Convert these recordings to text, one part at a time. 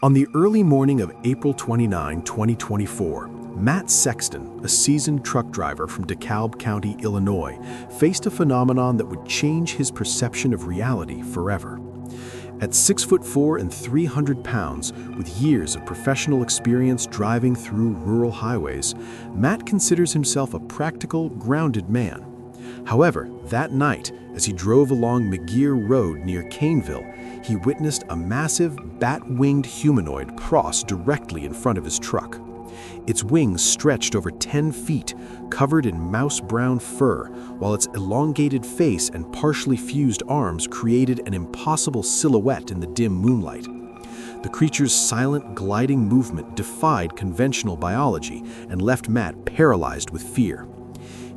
On the early morning of April 29, 2024, Matt Sexton, a seasoned truck driver from DeKalb County, Illinois, faced a phenomenon that would change his perception of reality forever. At 6'4" and 300 pounds, with years of professional experience driving through rural highways, Matt considers himself a practical, grounded man. However, that night, as he drove along McGeer Road near Kaneville, he witnessed a massive, bat-winged humanoid cross directly in front of his truck. Its wings stretched over 10 feet, covered in mouse-brown fur, while its elongated face and partially fused arms created an impossible silhouette in the dim moonlight. The creature's silent, gliding movement defied conventional biology and left Matt paralyzed with fear.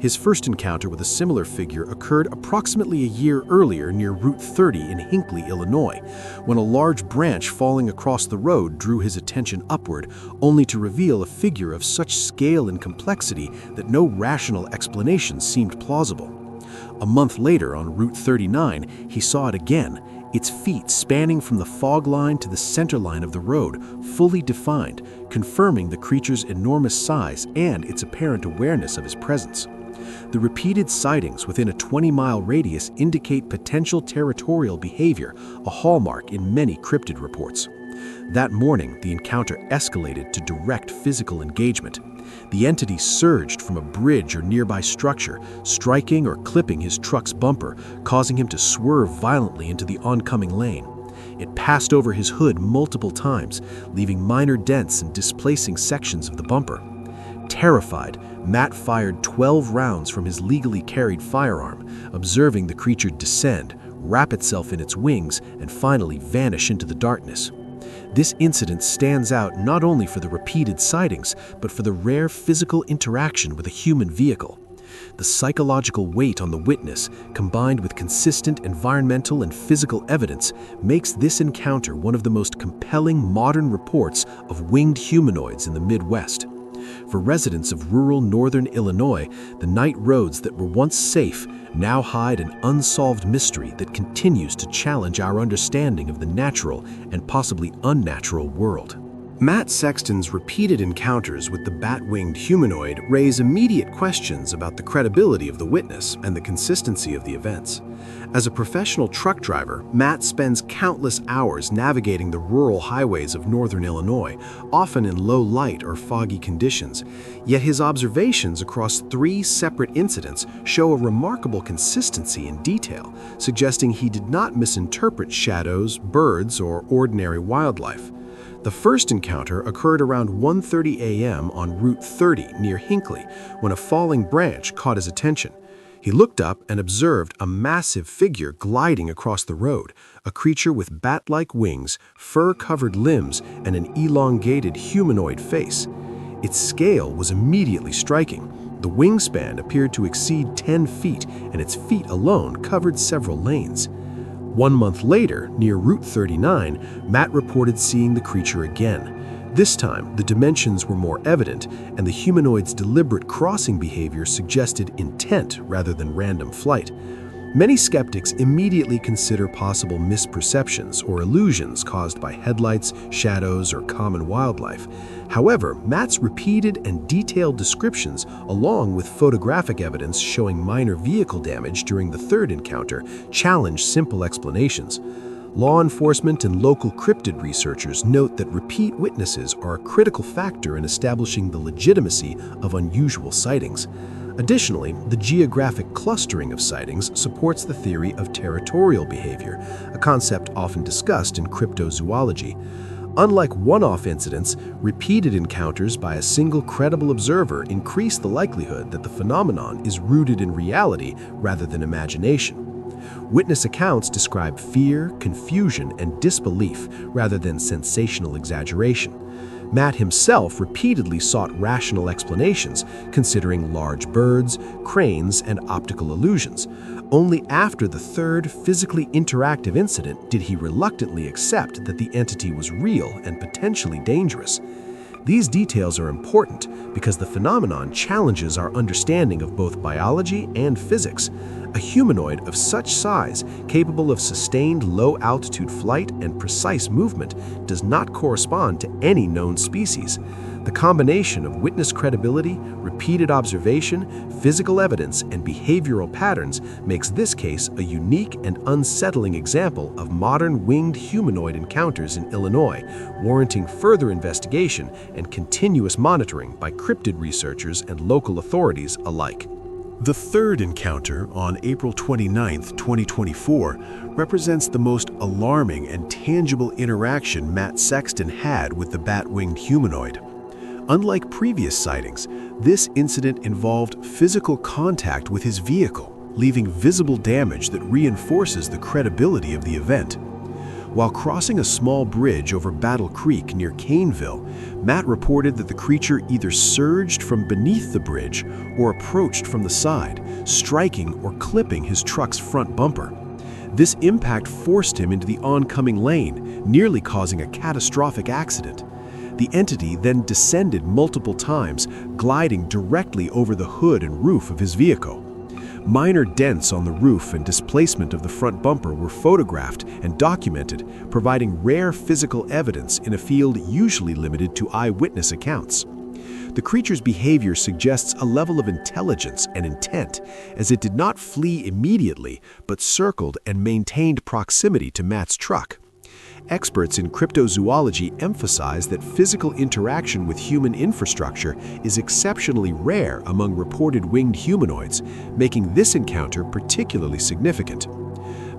His first encounter with a similar figure occurred approximately a year earlier near Route 30 in Hinckley, Illinois, when a large branch falling across the road drew his attention upward, only to reveal a figure of such scale and complexity that no rational explanation seemed plausible. A month later, on Route 39, he saw it again, its feet spanning from the fog line to the center line of the road, fully defined, confirming the creature's enormous size and its apparent awareness of his presence. The repeated sightings within a 20-mile radius indicate potential territorial behavior, a hallmark in many cryptid reports. That morning, the encounter escalated to direct physical engagement. The entity surged from a bridge or nearby structure, striking or clipping his truck's bumper, causing him to swerve violently into the oncoming lane. It passed over his hood multiple times, leaving minor dents and displacing sections of the bumper. Terrified, Matt fired 12 rounds from his legally carried firearm, observing the creature descend, wrap itself in its wings, and finally vanish into the darkness. This incident stands out not only for the repeated sightings, but for the rare physical interaction with a human vehicle. The psychological weight on the witness, combined with consistent environmental and physical evidence, makes this encounter one of the most compelling modern reports of winged humanoids in the Midwest. For residents of rural northern Illinois, the night roads that were once safe now hide an unsolved mystery that continues to challenge our understanding of the natural and possibly unnatural world. Matt Sexton's repeated encounters with the bat-winged humanoid raise immediate questions about the credibility of the witness and the consistency of the events. As a professional truck driver, Matt spends countless hours navigating the rural highways of northern Illinois, often in low light or foggy conditions. Yet his observations across 3 separate incidents show a remarkable consistency in detail, suggesting he did not misinterpret shadows, birds, or ordinary wildlife. The first encounter occurred around 1:30 a.m. on Route 30 near Hinckley, when a falling branch caught his attention. He looked up and observed a massive figure gliding across the road, a creature with bat-like wings, fur-covered limbs, and an elongated humanoid face. Its scale was immediately striking. The wingspan appeared to exceed 10 feet, and its feet alone covered several lanes. 1 month later, near Route 39, Matt reported seeing the creature again. This time, the dimensions were more evident, and the humanoid's deliberate crossing behavior suggested intent rather than random flight. Many skeptics immediately consider possible misperceptions or illusions caused by headlights, shadows, or common wildlife. However, Matt's repeated and detailed descriptions, along with photographic evidence showing minor vehicle damage during the third encounter, challenge simple explanations. Law enforcement and local cryptid researchers note that repeat witnesses are a critical factor in establishing the legitimacy of unusual sightings. Additionally, the geographic clustering of sightings supports the theory of territorial behavior, a concept often discussed in cryptozoology. Unlike one-off incidents, repeated encounters by a single credible observer increase the likelihood that the phenomenon is rooted in reality rather than imagination. Witness accounts describe fear, confusion, and disbelief rather than sensational exaggeration. Matt himself repeatedly sought rational explanations, considering large birds, cranes, and optical illusions. Only after the third physically interactive incident did he reluctantly accept that the entity was real and potentially dangerous. These details are important because the phenomenon challenges our understanding of both biology and physics. A humanoid of such size, capable of sustained low-altitude flight and precise movement, does not correspond to any known species. The combination of witness credibility, repeated observation, physical evidence, and behavioral patterns makes this case a unique and unsettling example of modern winged humanoid encounters in Illinois, warranting further investigation and continuous monitoring by cryptid researchers and local authorities alike. The third encounter on April 29, 2024, represents the most alarming and tangible interaction Matt Sexton had with the bat-winged humanoid. Unlike previous sightings, this incident involved physical contact with his vehicle, leaving visible damage that reinforces the credibility of the event. While crossing a small bridge over Battle Creek near Kaneville, Matt reported that the creature either surged from beneath the bridge or approached from the side, striking or clipping his truck's front bumper. This impact forced him into the oncoming lane, nearly causing a catastrophic accident. The entity then descended multiple times, gliding directly over the hood and roof of his vehicle. Minor dents on the roof and displacement of the front bumper were photographed and documented, providing rare physical evidence in a field usually limited to eyewitness accounts. The creature's behavior suggests a level of intelligence and intent, as it did not flee immediately, but circled and maintained proximity to Matt's truck. Experts in cryptozoology emphasize that physical interaction with human infrastructure is exceptionally rare among reported winged humanoids, making this encounter particularly significant.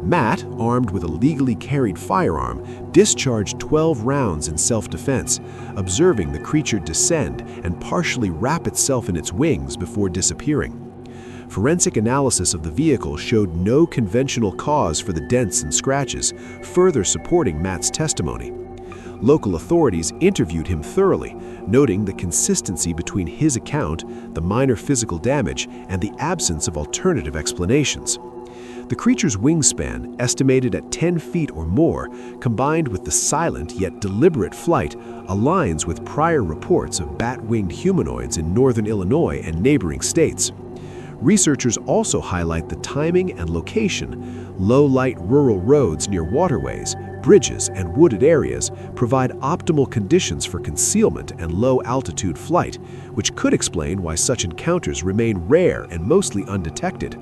Matt, armed with a legally carried firearm, discharged 12 rounds in self-defense, observing the creature descend and partially wrap itself in its wings before disappearing. Forensic analysis of the vehicle showed no conventional cause for the dents and scratches, further supporting Matt's testimony. Local authorities interviewed him thoroughly, noting the consistency between his account, the minor physical damage, and the absence of alternative explanations. The creature's wingspan, estimated at 10 feet or more, combined with the silent yet deliberate flight, aligns with prior reports of bat-winged humanoids in northern Illinois and neighboring states. Researchers also highlight the timing and location. Low-light rural roads near waterways, bridges, and wooded areas provide optimal conditions for concealment and low-altitude flight, which could explain why such encounters remain rare and mostly undetected.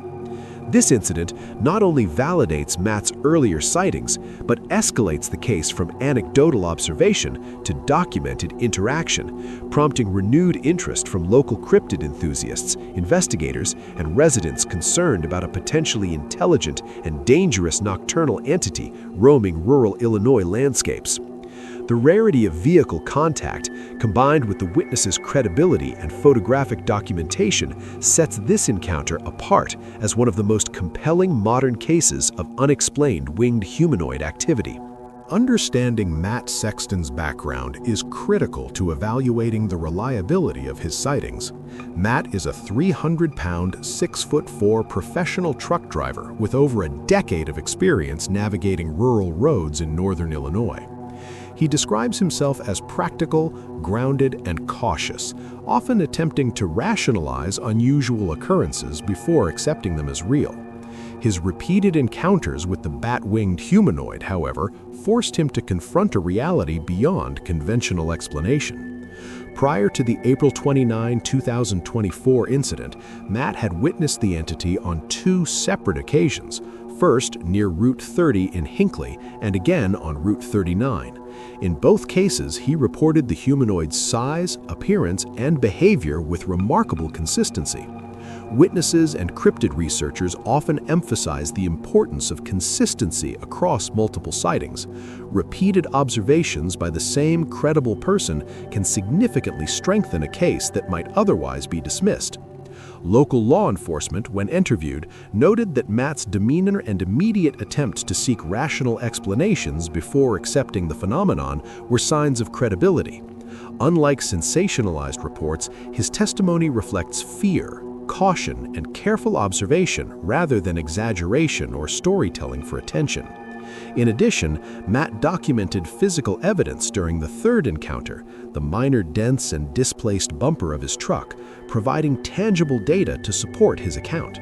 This incident not only validates Matt's earlier sightings, but escalates the case from anecdotal observation to documented interaction, prompting renewed interest from local cryptid enthusiasts, investigators, and residents concerned about a potentially intelligent and dangerous nocturnal entity roaming rural Illinois landscapes. The rarity of vehicle contact, combined with the witness's credibility and photographic documentation, sets this encounter apart as one of the most compelling modern cases of unexplained winged humanoid activity. Understanding Matt Sexton's background is critical to evaluating the reliability of his sightings. Matt is a 300-pound, 6'4" professional truck driver with over a decade of experience navigating rural roads in northern Illinois. He describes himself as practical, grounded, and cautious, often attempting to rationalize unusual occurrences before accepting them as real. His repeated encounters with the bat-winged humanoid, however, forced him to confront a reality beyond conventional explanation. Prior to the April 29, 2024 incident, Matt had witnessed the entity on 2 separate occasions, first near Route 30 in Hinckley and again on Route 39. In both cases, he reported the humanoid's size, appearance, and behavior with remarkable consistency. Witnesses and cryptid researchers often emphasize the importance of consistency across multiple sightings. Repeated observations by the same credible person can significantly strengthen a case that might otherwise be dismissed. Local law enforcement, when interviewed, noted that Matt's demeanor and immediate attempts to seek rational explanations before accepting the phenomenon were signs of credibility. Unlike sensationalized reports, his testimony reflects fear, caution, and careful observation rather than exaggeration or storytelling for attention. In addition, Matt documented physical evidence during the third encounter, the minor dents and displaced bumper of his truck, providing tangible data to support his account.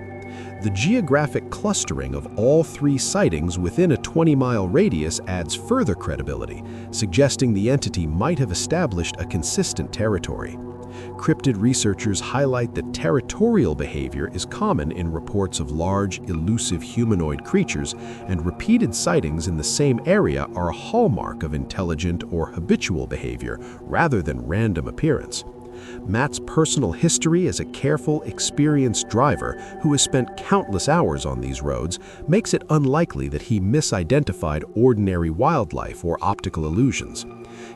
The geographic clustering of all three sightings within a 20-mile radius adds further credibility, suggesting the entity might have established a consistent territory. Cryptid researchers highlight that territorial behavior is common in reports of large, elusive humanoid creatures, and repeated sightings in the same area are a hallmark of intelligent or habitual behavior rather than random appearance. Matt's personal history as a careful, experienced driver who has spent countless hours on these roads makes it unlikely that he misidentified ordinary wildlife or optical illusions.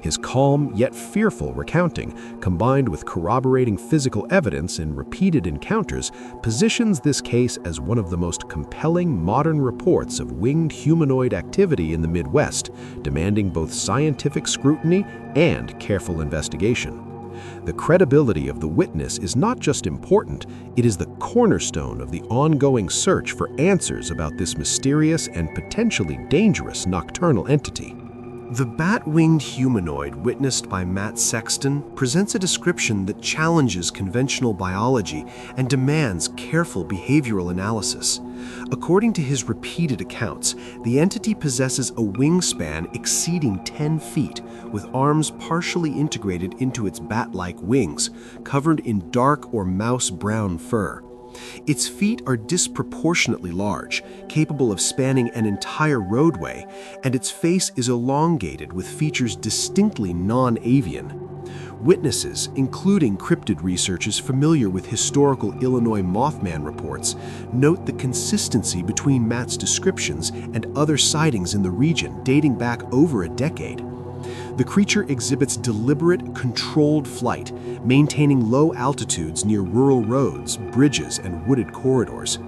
His calm yet fearful recounting, combined with corroborating physical evidence in repeated encounters, positions this case as one of the most compelling modern reports of winged humanoid activity in the Midwest, demanding both scientific scrutiny and careful investigation. The credibility of the witness is not just important, it is the cornerstone of the ongoing search for answers about this mysterious and potentially dangerous nocturnal entity. The bat-winged humanoid witnessed by Matt Sexton presents a description that challenges conventional biology and demands careful behavioral analysis. According to his repeated accounts, the entity possesses a wingspan exceeding 10 feet, with arms partially integrated into its bat-like wings, covered in dark or mouse-brown fur. Its feet are disproportionately large, capable of spanning an entire roadway, and its face is elongated with features distinctly non-avian. Witnesses, including cryptid researchers familiar with historical Illinois Mothman reports, note the consistency between Matt's descriptions and other sightings in the region dating back over a decade. The creature exhibits deliberate, controlled flight, maintaining low altitudes near rural roads, bridges, and wooded corridors.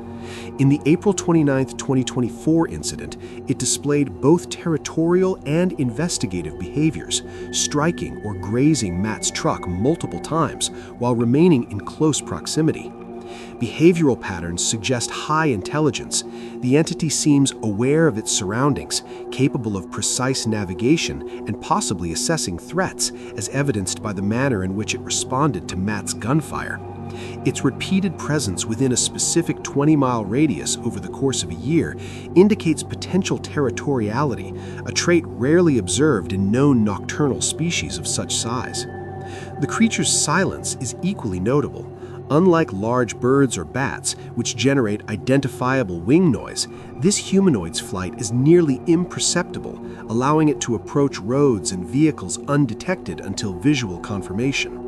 In the April 29, 2024 incident, it displayed both territorial and investigative behaviors, striking or grazing Matt's truck multiple times while remaining in close proximity. Behavioral patterns suggest high intelligence. The entity seems aware of its surroundings, capable of precise navigation and possibly assessing threats, as evidenced by the manner in which it responded to Matt's gunfire. Its repeated presence within a specific 20-mile radius over the course of a year indicates potential territoriality, a trait rarely observed in known nocturnal species of such size. The creature's silence is equally notable. Unlike large birds or bats, which generate identifiable wing noise, this humanoid's flight is nearly imperceptible, allowing it to approach roads and vehicles undetected until visual confirmation.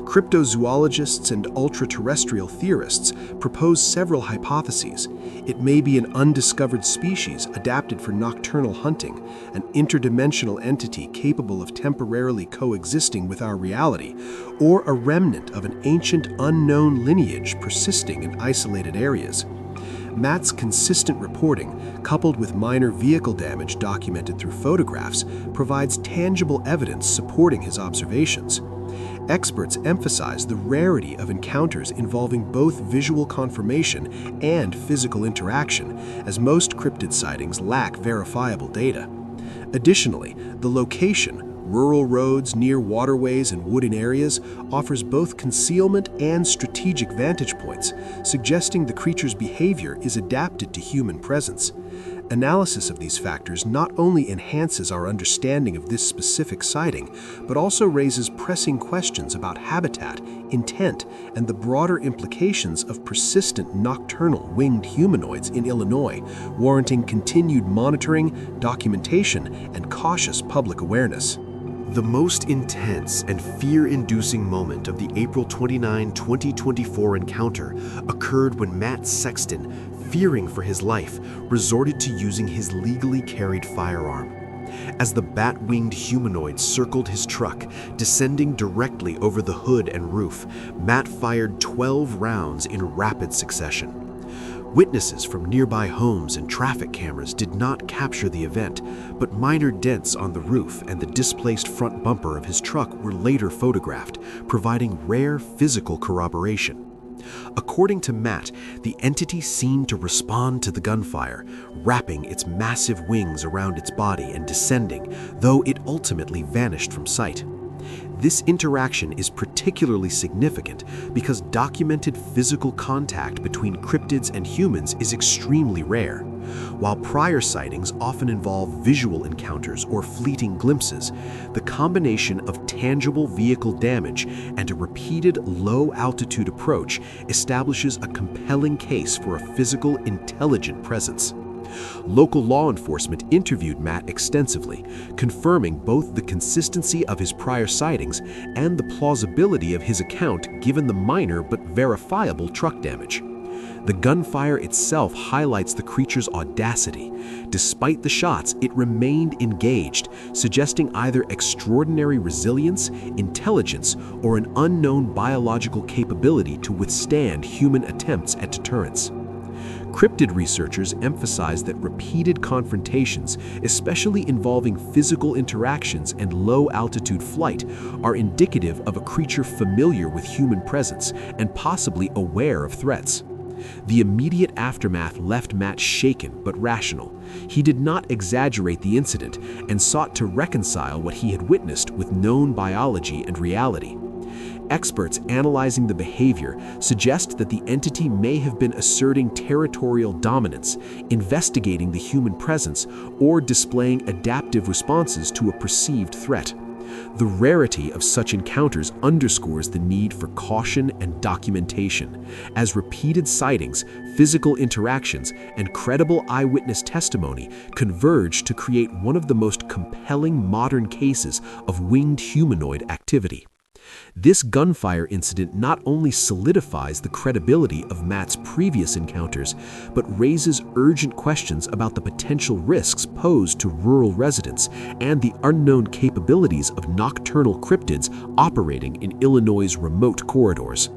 Cryptozoologists and ultra-terrestrial theorists propose several hypotheses. It may be an undiscovered species adapted for nocturnal hunting, an interdimensional entity capable of temporarily coexisting with our reality, or a remnant of an ancient unknown lineage persisting in isolated areas. Matt's consistent reporting, coupled with minor vehicle damage documented through photographs, provides tangible evidence supporting his observations. Experts emphasize the rarity of encounters involving both visual confirmation and physical interaction, as most cryptid sightings lack verifiable data. Additionally, the location, rural roads near waterways and wooded areas, offers both concealment and strategic vantage points, suggesting the creature's behavior is adapted to human presence. Analysis of these factors not only enhances our understanding of this specific sighting, but also raises pressing questions about habitat, intent, and the broader implications of persistent nocturnal winged humanoids in Illinois, warranting continued monitoring, documentation, and cautious public awareness. The most intense and fear-inducing moment of the April 29, 2024 encounter occurred when Matt Sexton, fearing for his life, resorted to using his legally carried firearm. As the bat-winged humanoid circled his truck, descending directly over the hood and roof, Matt fired 12 rounds in rapid succession. Witnesses from nearby homes and traffic cameras did not capture the event, but minor dents on the roof and the displaced front bumper of his truck were later photographed, providing rare physical corroboration. According to Matt, the entity seemed to respond to the gunfire, wrapping its massive wings around its body and descending, though it ultimately vanished from sight. This interaction is particularly significant because documented physical contact between cryptids and humans is extremely rare. While prior sightings often involve visual encounters or fleeting glimpses, the combination of tangible vehicle damage and a repeated low-altitude approach establishes a compelling case for a physical, intelligent presence. Local law enforcement interviewed Matt extensively, confirming both the consistency of his prior sightings and the plausibility of his account given the minor but verifiable truck damage. The gunfire itself highlights the creature's audacity. Despite the shots, it remained engaged, suggesting either extraordinary resilience, intelligence, or an unknown biological capability to withstand human attempts at deterrence. Cryptid researchers emphasize that repeated confrontations, especially involving physical interactions and low-altitude flight, are indicative of a creature familiar with human presence and possibly aware of threats. The immediate aftermath left Matt shaken but rational. He did not exaggerate the incident and sought to reconcile what he had witnessed with known biology and reality. Experts analyzing the behavior suggest that the entity may have been asserting territorial dominance, investigating the human presence, or displaying adaptive responses to a perceived threat. The rarity of such encounters underscores the need for caution and documentation, as repeated sightings, physical interactions, and credible eyewitness testimony converge to create one of the most compelling modern cases of winged humanoid activity. This gunfire incident not only solidifies the credibility of Matt's previous encounters, but raises urgent questions about the potential risks posed to rural residents and the unknown capabilities of nocturnal cryptids operating in Illinois' remote corridors.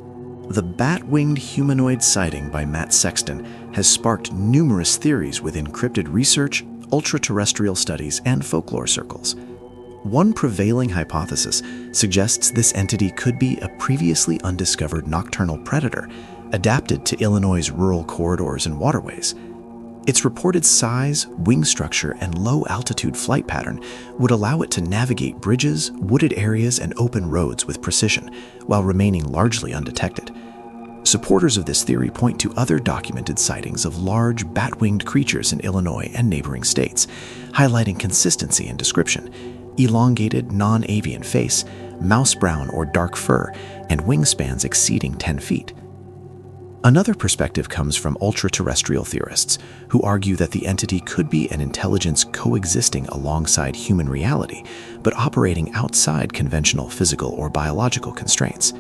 The bat-winged humanoid sighting by Matt Sexton has sparked numerous theories within cryptid research, ultra-terrestrial studies, and folklore circles. One prevailing hypothesis suggests this entity could be a previously undiscovered nocturnal predator adapted to Illinois' rural corridors and waterways. Its reported size, wing structure, and low-altitude flight pattern would allow it to navigate bridges, wooded areas, and open roads with precision, while remaining largely undetected. Supporters of this theory point to other documented sightings of large bat-winged creatures in Illinois and neighboring states, highlighting consistency in description: elongated, non-avian face, mouse brown or dark fur, and wingspans exceeding 10 feet. Another perspective comes from ultra-terrestrial theorists, who argue that the entity could be an intelligence coexisting alongside human reality, but operating outside conventional physical or biological constraints.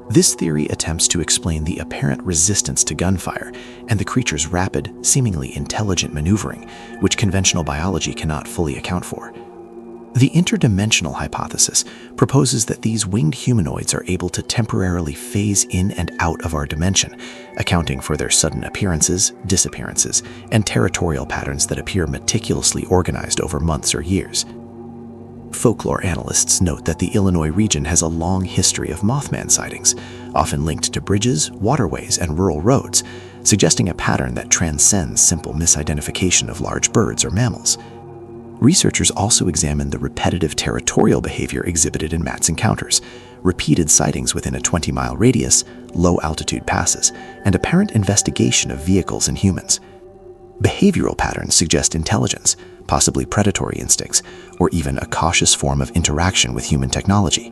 This theory attempts to explain the apparent resistance to gunfire and the creature's rapid, seemingly intelligent maneuvering, which conventional biology cannot fully account for. The interdimensional hypothesis proposes that these winged humanoids are able to temporarily phase in and out of our dimension, accounting for their sudden appearances, disappearances, and territorial patterns that appear meticulously organized over months or years. Folklore analysts note that the Illinois region has a long history of Mothman sightings, often linked to bridges, waterways, and rural roads, suggesting a pattern that transcends simple misidentification of large birds or mammals. Researchers also examined the repetitive territorial behavior exhibited in Matt's encounters, repeated sightings within a 20-mile radius, low-altitude passes, and apparent investigation of vehicles and humans. Behavioral patterns suggest intelligence, possibly predatory instincts, or even a cautious form of interaction with human technology.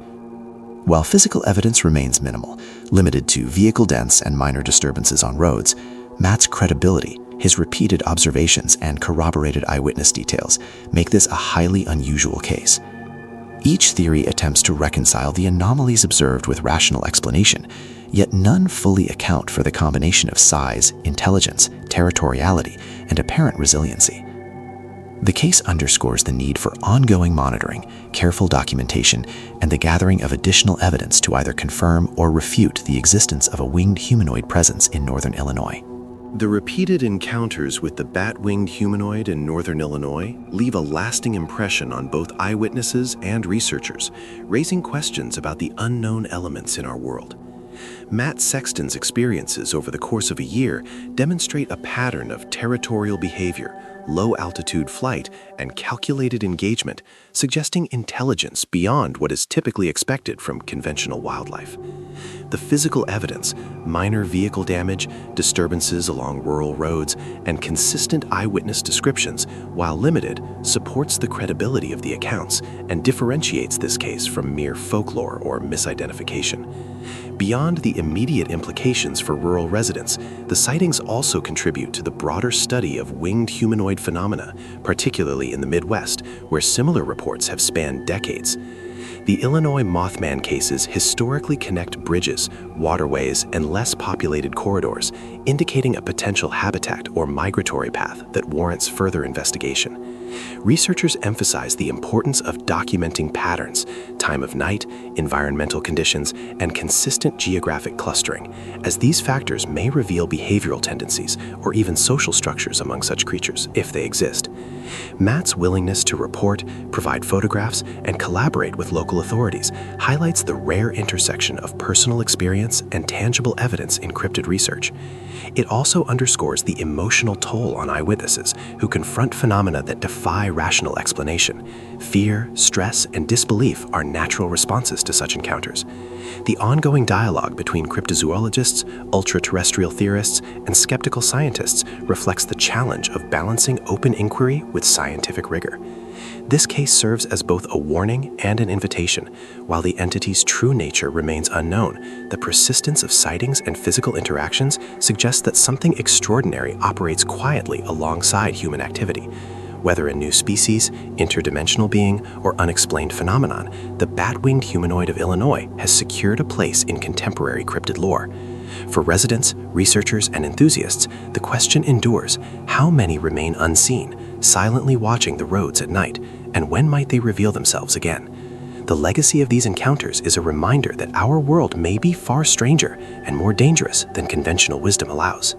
While physical evidence remains minimal, limited to vehicle dents and minor disturbances on roads, Matt's credibility, his repeated observations, and corroborated eyewitness details make this a highly unusual case. Each theory attempts to reconcile the anomalies observed with rational explanation, yet none fully account for the combination of size, intelligence, territoriality, and apparent resiliency. The case underscores the need for ongoing monitoring, careful documentation, and the gathering of additional evidence to either confirm or refute the existence of a winged humanoid presence in northern Illinois. The repeated encounters with the bat-winged humanoid in northern Illinois leave a lasting impression on both eyewitnesses and researchers, raising questions about the unknown elements in our world. Matt Sexton's experiences over the course of a year demonstrate a pattern of territorial behavior, low-altitude flight, and calculated engagement, suggesting intelligence beyond what is typically expected from conventional wildlife. The physical evidence, minor vehicle damage, disturbances along rural roads, and consistent eyewitness descriptions, while limited, supports the credibility of the accounts and differentiates this case from mere folklore or misidentification. Beyond the immediate implications for rural residents, the sightings also contribute to the broader study of winged humanoid phenomena, particularly in the Midwest, where similar reports have spanned decades. The Illinois Mothman cases historically connect bridges, waterways, and less populated corridors, indicating a potential habitat or migratory path that warrants further investigation. Researchers emphasize the importance of documenting patterns, time of night, environmental conditions, and consistent geographic clustering, as these factors may reveal behavioral tendencies or even social structures among such creatures, if they exist. Matt's willingness to report, provide photographs, and collaborate with local authorities highlights the rare intersection of personal experience and tangible evidence in cryptid research. It also underscores the emotional toll on eyewitnesses who confront phenomena that defy rational explanation. Fear, stress, and disbelief are natural responses to such encounters. The ongoing dialogue between cryptozoologists, ultra-terrestrial theorists, and skeptical scientists reflects the challenge of balancing open inquiry with scientific rigor. This case serves as both a warning and an invitation. While the entity's true nature remains unknown, the persistence of sightings and physical interactions suggests that something extraordinary operates quietly alongside human activity. Whether a new species, interdimensional being, or unexplained phenomenon, the bat-winged humanoid of Illinois has secured a place in contemporary cryptid lore. For residents, researchers, and enthusiasts, the question endures: how many remain unseen, silently watching the roads at night, and when might they reveal themselves again? The legacy of these encounters is a reminder that our world may be far stranger and more dangerous than conventional wisdom allows.